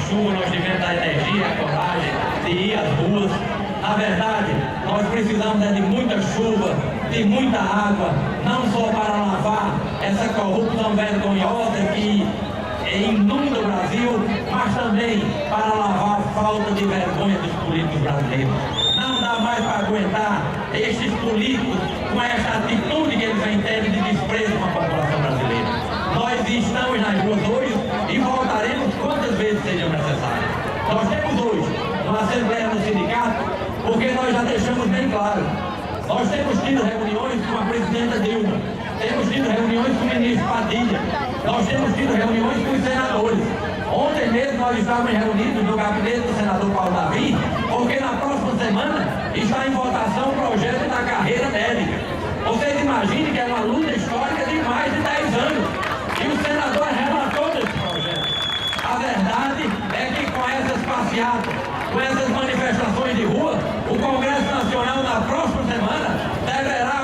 chuva nós tivemos a energia, a coragem de ir às ruas. Na verdade, nós precisamos de muita chuva, de muita água, não só para lavar essa corrupção vergonhosa que inunda o Brasil, mas também para lavar a falta de vergonha dos políticos brasileiros. Não dá mais para aguentar estes políticos com essa atitude que eles vêm tendo de desprezo com a população brasileira. Nós estamos nas ruas hoje e voltaremos quantas vezes sejam necessárias. Nós temos hoje uma Assembleia no Sindicato, porque nós já deixamos bem claro. Nós temos tido reuniões com a presidenta Dilma, temos tido reuniões com o ministro Padilha, nós temos tido reuniões com os senadores. Ontem mesmo nós estávamos reunidos no gabinete do senador Paulo Davi, porque na próxima semana está em votação o projeto da carreira médica. Vocês imaginem que é uma luta histórica de mais de 10 anos. E o senador é relator desse projeto. A verdade é que com essas passeatas, com essas manifestações de rua, o Congresso Nacional na próxima semana deverá